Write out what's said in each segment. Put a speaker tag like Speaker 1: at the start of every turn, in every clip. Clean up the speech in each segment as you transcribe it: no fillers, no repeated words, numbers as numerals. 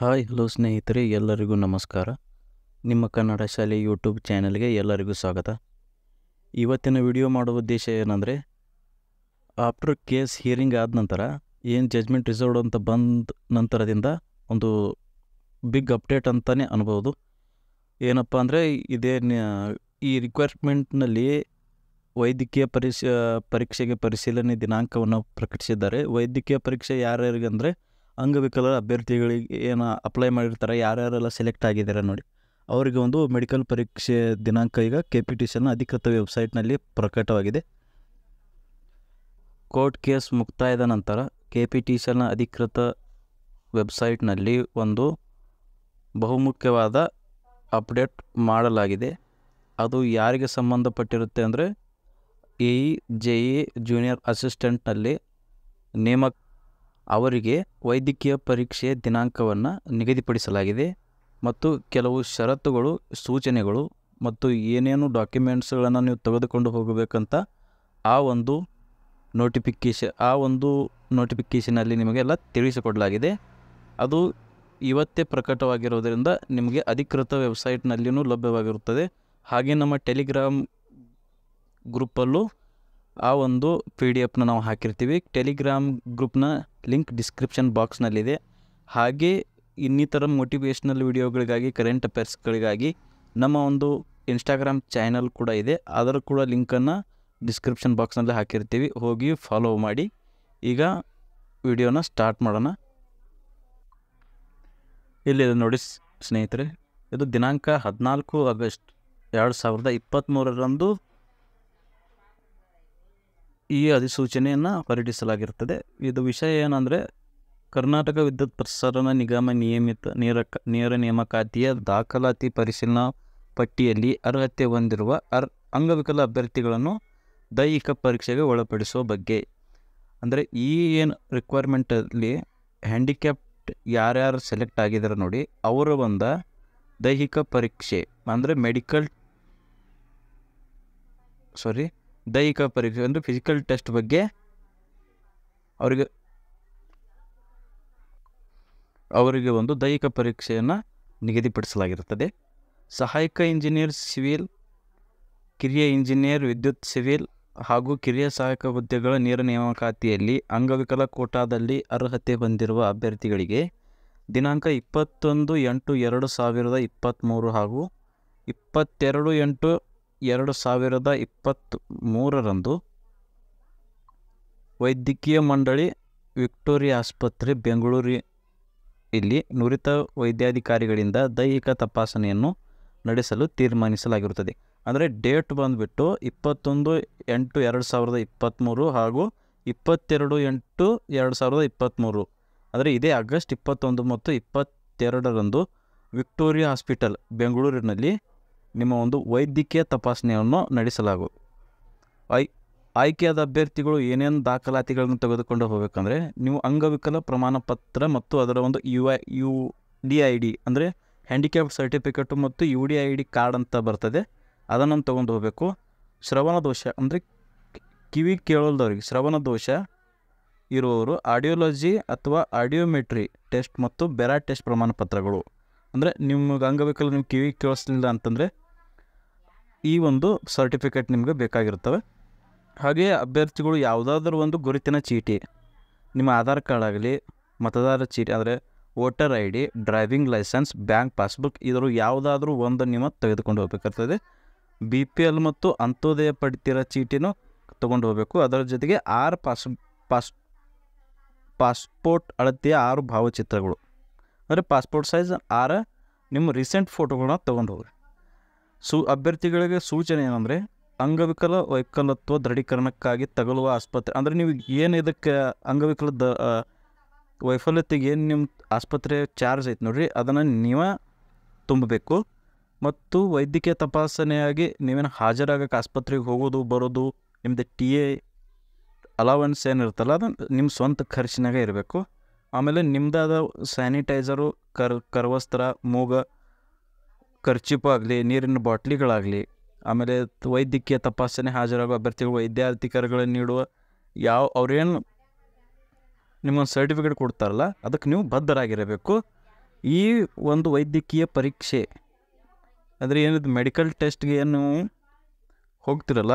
Speaker 1: Hi hello ಸ್ನೇಹಿತರೆ, ಎಲ್ಲರಿಗೂ ನಮಸ್ಕಾರ. ನಿಮ್ಮ ಕನ್ನಡ ಶಾಲೆ ಯೂಟ್ಯೂಬ್ ಚಾನಲ್ಗೆ ಎಲ್ಲರಿಗೂ ಸ್ವಾಗತ. ಇವತ್ತಿನ ವಿಡಿಯೋ ಮಾಡುವ ಉದ್ದೇಶ ಏನಂದರೆ, ಆಫ್ಟರ್ ಕೇಸ್ ಹಿಯರಿಂಗ್ ಆದ ನಂತರ ಏನು ಜಜ್ಮೆಂಟ್ ರಿಸರ್ವ್ಡ್ ಅಂತ ಬಂದ ನಂತರದಿಂದ ಒಂದು ಬಿಗ್ ಅಪ್ಡೇಟ್ ಅಂತಲೇ ಅನ್ಬೋದು. ಏನಪ್ಪ ಅಂದರೆ, ಈ ರಿಕ್ವೈರ್ಮೆಂಟ್ನಲ್ಲಿ ವೈದ್ಯಕೀಯ ಪರೀಕ್ಷೆಗೆ ಪರಿಶೀಲನೆ ದಿನಾಂಕವನ್ನು ಪ್ರಕಟಿಸಿದ್ದಾರೆ. ವೈದ್ಯಕೀಯ ಪರೀಕ್ಷೆ ಯಾರ್ಯಾರಿಗೆ ಅಂದರೆ, ಅಂಗವಿಕಲರ ಅಭ್ಯರ್ಥಿಗಳಿಗೆ ಏನು ಅಪ್ಲೈ ಮಾಡಿರ್ತಾರೆ, ಯಾರ್ಯಾರೆಲ್ಲ ಸೆಲೆಕ್ಟ್ ಆಗಿದ್ದಾರೆ ನೋಡಿ, ಅವರಿಗೆ ಒಂದು ಮೆಡಿಕಲ್ ಪರೀಕ್ಷೆ ದಿನಾಂಕ ಈಗ KPTCL ಅಧಿಕೃತ ವೆಬ್ಸೈಟ್ನಲ್ಲಿ ಪ್ರಕಟವಾಗಿದೆ. ಕೋರ್ಟ್ ಕೇಸ್ ಮುಕ್ತಾಯದ ನಂತರ KPTCL ಅಧಿಕೃತ ವೆಬ್ಸೈಟ್ನಲ್ಲಿ ಒಂದು ಬಹುಮುಖ್ಯವಾದ ಅಪ್ಡೇಟ್ ಮಾಡಲಾಗಿದೆ. ಅದು ಯಾರಿಗೆ ಸಂಬಂಧಪಟ್ಟಿರುತ್ತೆ ಅಂದರೆ, AE JE ಜೂನಿಯರ್ ಅಸಿಸ್ಟೆಂಟ್ನಲ್ಲಿ ಅವರಿಗೆ ವೈದ್ಯಕೀಯ ಪರೀಕ್ಷೆಯ ದಿನಾಂಕವನ್ನು ನಿಗದಿಪಡಿಸಲಾಗಿದೆ ಮತ್ತು ಕೆಲವು ಷರತ್ತುಗಳು, ಸೂಚನೆಗಳು ಮತ್ತು ಏನೇನು ಡಾಕ್ಯುಮೆಂಟ್ಸ್ಗಳನ್ನು ನೀವು ತೆಗೆದುಕೊಂಡು ಹೋಗಬೇಕಂತ ಆ ಒಂದು ನೋಟಿಫಿಕೇಷನಲ್ಲಿ ನಿಮಗೆಲ್ಲ ತಿಳಿಸಿಕೊಡಲಾಗಿದೆ. ಅದು ಇವತ್ತೇ ಪ್ರಕಟವಾಗಿರೋದರಿಂದ ನಿಮಗೆ ಅಧಿಕೃತ ವೆಬ್ಸೈಟ್ನಲ್ಲಿಯೂ ಲಭ್ಯವಾಗಿರುತ್ತದೆ. ಹಾಗೆ ನಮ್ಮ ಟೆಲಿಗ್ರಾಮ್ ಗ್ರೂಪಲ್ಲೂ ಆ ಒಂದು PDF ನಾವು ಹಾಕಿರ್ತೀವಿ. ಟೆಲಿಗ್ರಾಮ್ ಗ್ರೂಪ್ನ ಲಿಂಕ್ ಡಿಸ್ಕ್ರಿಪ್ಷನ್ ಬಾಕ್ಸ್ನಲ್ಲಿದೆ. ಹಾಗೆ ಇನ್ನಿತರ ಮೋಟಿವೇಶ್ನಲ್ ವಿಡಿಯೋಗಳಿಗಾಗಿ, ಕರೆಂಟ್ ಅಫೇರ್ಸ್ಗಳಿಗಾಗಿ ನಮ್ಮ ಒಂದು ಇನ್ಸ್ಟಾಗ್ರಾಮ್ ಚಾನಲ್ ಕೂಡ ಇದೆ. ಅದರ ಕೂಡ ಲಿಂಕನ್ನು ಡಿಸ್ಕ್ರಿಪ್ಷನ್ ಬಾಕ್ಸ್ನಲ್ಲಿ ಹಾಕಿರ್ತೀವಿ, ಹೋಗಿ ಫಾಲೋ ಮಾಡಿ. ಈಗ ವಿಡಿಯೋನ ಸ್ಟಾರ್ಟ್ ಮಾಡೋಣ. ಇಲ್ಲಿದೆ ನೋಡಿ ಸ್ನೇಹಿತರೆ, ಇದು ದಿನಾಂಕ 14 ಆಗಸ್ಟ್ 2023ರಂದು ಈ ಅಧಿಸೂಚನೆಯನ್ನು ಹೊರಡಿಸಲಾಗಿರ್ತದೆ. ಇದು ವಿಷಯ ಏನಂದರೆ, ಕರ್ನಾಟಕ ವಿದ್ಯುತ್ ಪ್ರಸರಣ ನಿಗಮ ನೇರ ನೇಮಕಾತಿಯ ದಾಖಲಾತಿ ಪರಿಶೀಲನಾ ಪಟ್ಟಿಯಲ್ಲಿ ಅರ್ಹತೆ ಹೊಂದಿರುವ ಅಂಗವಿಕಲ ಅಭ್ಯರ್ಥಿಗಳನ್ನು ದೈಹಿಕ ಪರೀಕ್ಷೆಗೆ ಒಳಪಡಿಸುವ ಬಗ್ಗೆ. ಅಂದರೆ ಈ ಏನು ರಿಕ್ವೈರ್ಮೆಂಟಲ್ಲಿ ಹ್ಯಾಂಡಿಕ್ಯಾಪ್ಟ್ ಯಾರ್ಯಾರು ಸೆಲೆಕ್ಟ್ ಆಗಿದ್ದಾರೆ ನೋಡಿ, ಅವರ ಒಂದು ದೈಹಿಕ ಪರೀಕ್ಷೆ ಅಂದರೆ ದೈಹಿಕ ಪರೀಕ್ಷೆ ಅಂದರೆ ಫಿಸಿಕಲ್ ಟೆಸ್ಟ್ ಬಗ್ಗೆ ಅವರಿಗೆ ಒಂದು ದೈಹಿಕ ಪರೀಕ್ಷೆಯನ್ನು ನಿಗದಿಪಡಿಸಲಾಗಿರುತ್ತದೆ. ಸಹಾಯಕ ಇಂಜಿನಿಯರ್ ಸಿವಿಲ್, ಕಿರಿಯ ಇಂಜಿನಿಯರ್ ವಿದ್ಯುತ್ ಸಿವಿಲ್ ಹಾಗೂ ಕಿರಿಯ ಸಹಾಯಕ ಹುದ್ದೆಗಳ ನೇರ ನೇಮಕಾತಿಯಲ್ಲಿ ಅಂಗವಿಕಲ ಕೋಟಾದಲ್ಲಿ ಅರ್ಹತೆ ಹೊಂದಿರುವ ಅಭ್ಯರ್ಥಿಗಳಿಗೆ ದಿನಾಂಕ 21/8/2023 ಹಾಗೂ 22/8/2023ರಂದು ವೈದ್ಯಕೀಯ ಮಂಡಳಿ, ವಿಕ್ಟೋರಿಯಾ ಆಸ್ಪತ್ರೆ, ಬೆಂಗಳೂರು ಇಲ್ಲಿ ನುರಿತ ವೈದ್ಯಾಧಿಕಾರಿಗಳಿಂದ ದೈಹಿಕ ತಪಾಸಣೆಯನ್ನು ನಡೆಸಲು ತೀರ್ಮಾನಿಸಲಾಗಿರುತ್ತದೆ. ಅಂದರೆ ಡೇಟ್ ಬಂದುಬಿಟ್ಟು 21/8/2023 ಹಾಗೂ 22/8/2023, ಅಂದರೆ ಇದೇ ಆಗಸ್ಟ್ 21 ಮತ್ತು 22ರಂದು ವಿಕ್ಟೋರಿಯಾ ಹಾಸ್ಪಿಟಲ್ ಬೆಂಗಳೂರಿನಲ್ಲಿ ನಿಮ್ಮ ಒಂದು ವೈದ್ಯಕೀಯ ತಪಾಸಣೆಯನ್ನು ನಡೆಸಲಾಗುವುದು. ಆಯ್ಕೆಯಾದ ಅಭ್ಯರ್ಥಿಗಳು ಏನೇನು ದಾಖಲಾತಿಗಳನ್ನು ತೆಗೆದುಕೊಂಡು ಹೋಗಬೇಕಂದ್ರೆ, ನೀವು ಅಂಗವಿಕಲ ಪ್ರಮಾಣ ಪತ್ರ ಮತ್ತು ಅದರ ಒಂದು UDID ಅಂದರೆ ಹ್ಯಾಂಡಿಕ್ಯಾಪ್ ಸರ್ಟಿಫಿಕೇಟು ಮತ್ತು UDID ಕಾರ್ಡ್ ಅಂತ ಬರ್ತದೆ, ಅದನ್ನು ತೊಗೊಂಡು ಹೋಗಬೇಕು. ಶ್ರವಣ ದೋಷ ಅಂದರೆ ಕಿವಿ ಕೇಳೋಲ್ದವ್ರಿಗೆ ಶ್ರವಣ ದೋಷ ಇರುವವರು ಆಡಿಯೋಲಜಿ ಅಥವಾ ಆಡಿಯೋಮೆಟ್ರಿ ಟೆಸ್ಟ್ ಮತ್ತು ಬೆರಾ ಟೆಸ್ಟ್ ಪ್ರಮಾಣ ಪತ್ರಗಳು. ಅಂದರೆ ನಿಮಗೆ ಅಂಗವಿಕಲ ನೀವು ಕಿವಿ ಕೇಳಿಸ್ಲಿಲ್ಲ ಅಂತಂದರೆ ಈ ಒಂದು ಸರ್ಟಿಫಿಕೇಟ್ ನಿಮಗೆ ಬೇಕಾಗಿರ್ತವೆ. ಹಾಗೆಯೇ ಅಭ್ಯರ್ಥಿಗಳು ಯಾವುದಾದ್ರೂ ಒಂದು ಗುರುತಿನ ಚೀಟಿ, ನಿಮ್ಮ ಆಧಾರ್ ಕಾರ್ಡ್ ಆಗಲಿ, ಮತದಾರ ಚೀಟಿ ಅಂದರೆ voter ID, driving licence, bank passbook, ಇದರ ಯಾವುದಾದ್ರೂ ಒಂದು ನಿಮ್ಮ ತೆಗೆದುಕೊಂಡು ಹೋಗಬೇಕಾಗ್ತದೆ. BPL ಮತ್ತು ಅಂತ್ಯೋದಯ ಪಡಿತರ ಚೀಟಿನೂ ತೊಗೊಂಡು ಹೋಗಬೇಕು. ಅದರ ಜೊತೆಗೆ 6 ಪಾಸ್ಪೋರ್ಟ್ ಅಳತೆಯ 6 ಭಾವಚಿತ್ರಗಳು ಅಂದರೆ ಪಾಸ್ಪೋರ್ಟ್ ಸೈಜ್ 6 ನಿಮ್ಮ ರೀಸೆಂಟ್ ಫೋಟೋಗಳನ್ನ ತೊಗೊಂಡು ಹೋಗಿ. ಅಭ್ಯರ್ಥಿಗಳಿಗೆ ಸೂಚನೆ ಏನಂದರೆ, ಅಂಗವಿಕಲ ವೈಕಲತ್ವ ದೃಢೀಕರಣಕ್ಕಾಗಿ ತಗಲುವ ಆಸ್ಪತ್ರೆ ಅಂದರೆ ನೀವು ಏನು ಇದಕ್ಕೆ ಅಂಗವಿಕಲದ ವೈಫಲ್ಯತೆಗೆ ಏನು ನಿಮ್ಮ ಆಸ್ಪತ್ರೆ ಚಾರ್ಜ್ ಐತೆ ನೋಡಿರಿ, ಅದನ್ನು ನೀವೇ ತುಂಬಬೇಕು. ಮತ್ತು ವೈದ್ಯಕೀಯ ತಪಾಸಣೆಯಾಗಿ ನೀವೇನು ಹಾಜರಾಗಕ್ಕೆ ಆಸ್ಪತ್ರೆಗೆ ಹೋಗೋದು ಬರೋದು, ನಿಮ್ಮದು TA ಅಲವೆನ್ಸ್ ಏನಿರುತ್ತಲ್ಲ ಅದು ನಿಮ್ಮ ಸ್ವಂತ ಖರ್ಚಿನಾಗೆ ಇರಬೇಕು. ಆಮೇಲೆ ನಿಮ್ಮದಾದ ಸ್ಯಾನಿಟೈಸರು, ಕರವಸ್ತ್ರ, ಮೂಗ, ಖರ್ಚಿಪು ಆಗಲಿ, ನೀರಿನ ಬಾಟ್ಲಿಗಳಾಗಲಿ, ಆಮೇಲೆ ವೈದ್ಯಕೀಯ ತಪಾಸಣೆ ಹಾಜರಾಗುವ ಅಭ್ಯರ್ಥಿಗಳು ವೈದ್ಯಾಧಿಕಾರಿಗಳನ್ನು ನೀಡುವ ಅವ್ರೇನು ನಿಮ್ಮೊಂದು ಸರ್ಟಿಫಿಕೇಟ್ ಕೊಡ್ತಾರಲ್ಲ ಅದಕ್ಕೆ ನೀವು ಬದ್ಧರಾಗಿರಬೇಕು. ಈ ಒಂದು ವೈದ್ಯಕೀಯ ಪರೀಕ್ಷೆ ಅಂದರೆ ಏನಿದು ಮೆಡಿಕಲ್ ಟೆಸ್ಟ್ಗೆ ಏನು ಹೋಗ್ತಿರಲ್ಲ,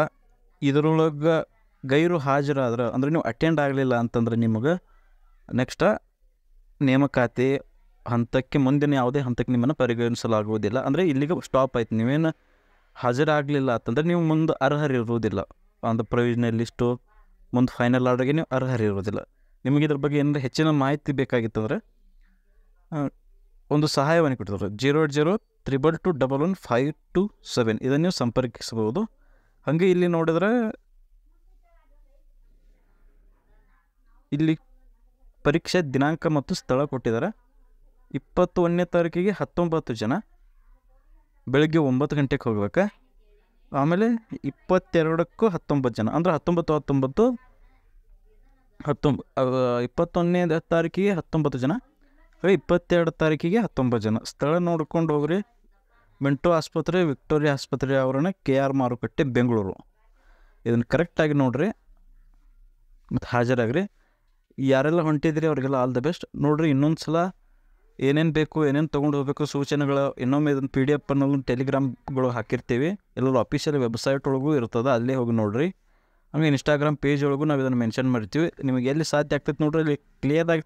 Speaker 1: ಇದರೊಳಗೆ ಗೈರು ಹಾಜರಾದ್ರೆ ಅಂದರೆ ನೀವು ಅಟೆಂಡ್ ಆಗಲಿಲ್ಲ ಅಂತಂದ್ರೆ ನಿಮಗೆ ನೆಕ್ಸ್ಟ್ ನೇಮಕಾತಿ ಹಂತಕ್ಕೆ ಮುಂದಿನ ಯಾವುದೇ ಹಂತಕ್ಕೆ ನಿಮ್ಮನ್ನು ಪರಿಗಣಿಸಲಾಗುವುದಿಲ್ಲ. ಅಂದರೆ ಇಲ್ಲಿಗೆ ಸ್ಟಾಪ್ ಆಯ್ತು. ನೀವೇನು ಹಾಜರಾಗಲಿಲ್ಲ ಅಂತಂದರೆ ನೀವು ಮುಂದೆ ಅರ್ಹರಿರುವುದಿಲ್ಲ. ಒಂದು ಪ್ರೊವಿಷನಲ್ ಲಿಸ್ಟು ಮುಂದೆ ಫೈನಲ್ ಆರ್ಡರ್ಗೆ ನೀವು ಅರ್ಹರಿರುವುದಿಲ್ಲ. ನಿಮಗೆ ಇದ್ರ ಬಗ್ಗೆ ಏನಾದರೂ ಹೆಚ್ಚಿನ ಮಾಹಿತಿ ಬೇಕಾಗಿತ್ತಂದರೆ ಒಂದು ಸಹಾಯವಾಣಿ ಕೊಟ್ಟಿದ್ದಾರೆ 00222115527 ಇದನ್ನು ನೀವು ಸಂಪರ್ಕಿಸಬಹುದು. ಹಾಗೆ ಇಲ್ಲಿ ನೋಡಿದ್ರೆ ಇಲ್ಲಿ ಪರೀಕ್ಷೆ ದಿನಾಂಕ ಮತ್ತು ಸ್ಥಳ ಕೊಟ್ಟಿದ್ದಾರೆ. 21ನೇ ತಾರೀಕಿಗೆ 19 ಜನ ಬೆಳಗ್ಗೆ 9 ಗಂಟೆಗೆ ಹೋಗ್ಬೇಕು. ಆಮೇಲೆ 22ಕ್ಕೂ 19 ಜನ ಅಂದರೆ 21ನೇ ತಾರೀಕಿಗೆ 19 ಜನ, 22 ತಾರೀಕಿಗೆ 19 ಜನ. ಸ್ಥಳ ನೋಡ್ಕೊಂಡು ಹೋಗ್ರಿ. ಮಿಂಟೋ ಆಸ್ಪತ್ರೆ, ವಿಕ್ಟೋರಿಯಾ ಆಸ್ಪತ್ರೆ ಆವರಣ, KR ಮಾರುಕಟ್ಟೆ, ಬೆಂಗಳೂರು. ಇದನ್ನು ಕರೆಕ್ಟಾಗಿ ನೋಡಿರಿ ಮತ್ತು ಹಾಜರಾಗ್ರಿ. ಯಾರೆಲ್ಲ ಹೊಂಟಿದ್ರಿ ಅವರಿಗೆಲ್ಲ ಆಲ್ ದ ಬೆಸ್ಟ್. ನೋಡಿರಿ, ಇನ್ನೊಂದು ಸಲ ಏನೇನು ಬೇಕು, ಏನೇನು ತೊಗೊಂಡು ಹೋಗಬೇಕು ಸೂಚನೆಗಳು ಇನ್ನೊಮ್ಮೆ ಇದನ್ನು PDF ಅನ್ನೋದು ಟೆಲಿಗ್ರಾಮ್ಗಳು ಹಾಕಿರ್ತೀವಿ. ಎಲ್ಲರೂ ಅಫಿಷಿಯಲ್ ವೆಬ್ಸೈಟ್ ಒಳಗೂ ಇರ್ತದೆ, ಅಲ್ಲೇ ಹೋಗಿ ನೋಡಿರಿ. ಆಮೇಲೆ ಇನ್ಸ್ಟಾಗ್ರಾಮ್ ಪೇಜ್ ಒಳಗೂ ನಾವು ಇದನ್ನು ಮೆನ್ಷನ್ ಮಾಡ್ತೀವಿ. ನಿಮಗೆ ಎಲ್ಲಿ ಸಾಧ್ಯ ಆಗ್ತೈತೆ ನೋಡ್ರಿ, ಇಲ್ಲಿ ಕ್ಲಿಯರಾಗಿ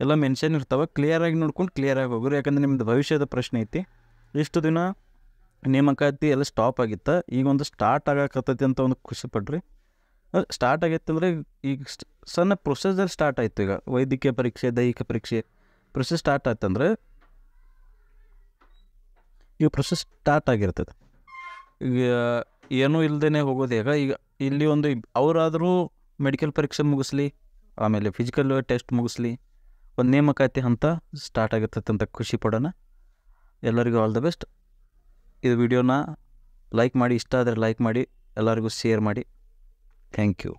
Speaker 1: ಎಲ್ಲ ಮೆನ್ಷನ್ ಇರ್ತಾವೆ. ಕ್ಲಿಯರಾಗಿ ನೋಡ್ಕೊಂಡು ಕ್ಲಿಯರಾಗಿ ಹೋಗ್ರಿ. ಯಾಕಂದರೆ ನಿಮ್ಮದು ಭವಿಷ್ಯದ ಪ್ರಶ್ನೆ ಐತಿ. ಇಷ್ಟು ದಿನ ನೇಮಕಾತಿ ಎಲ್ಲ ಸ್ಟಾಪ್ ಆಗಿತ್ತು, ಈಗ ಒಂದು ಸ್ಟಾರ್ಟ್ ಆಗಕತ್ತೈತಿ ಅಂತ ಒಂದು ಖುಷಿ ಪಡ್ರಿ. ಸ್ಟಾರ್ಟ್ ಆಗೈತೆ ಅಂದರೆ ಈಗ ಸಣ್ಣ ಪ್ರೊಸೆಸರ್ ಸ್ಟಾರ್ಟ್ ಆಯಿತು. ಈಗ ವೈದ್ಯಕೀಯ ಪರೀಕ್ಷೆ, ದೈಹಿಕ ಪರೀಕ್ಷೆ ಪ್ರೊಸೆಸ್ ಸ್ಟಾರ್ಟ್ ಆಯ್ತಂದರೆ ಈಗ ಪ್ರೊಸೆಸ್ ಸ್ಟಾರ್ಟ್ ಆಗಿರ್ತದೆ. ಈಗ ಏನೂ ಇಲ್ಲದೇ ಹೋಗೋದು. ಈಗ ಇಲ್ಲಿ ಒಂದು ಅವರಾದರೂ ಮೆಡಿಕಲ್ ಪರೀಕ್ಷೆ ಮುಗಿಸ್ಲಿ, ಆಮೇಲೆ ಫಿಸಿಕಲ್ ಟೆಸ್ಟ್ ಮುಗಿಸ್ಲಿ, ಒಂದು ನೇಮಕಾತಿ ಹಂತ ಸ್ಟಾರ್ಟ್ ಆಗಿರ್ತೈತೆ ಅಂತ ಖುಷಿ ಪಡೋಣ. ಎಲ್ಲರಿಗೂ ಆಲ್ ದ ಬೆಸ್ಟ್. ಇದು ವಿಡಿಯೋನ ಲೈಕ್ ಮಾಡಿ, ಇಷ್ಟ ಆದರೆ ಲೈಕ್ ಮಾಡಿ, ಎಲ್ಲರಿಗೂ ಶೇರ್ ಮಾಡಿ. Thank you.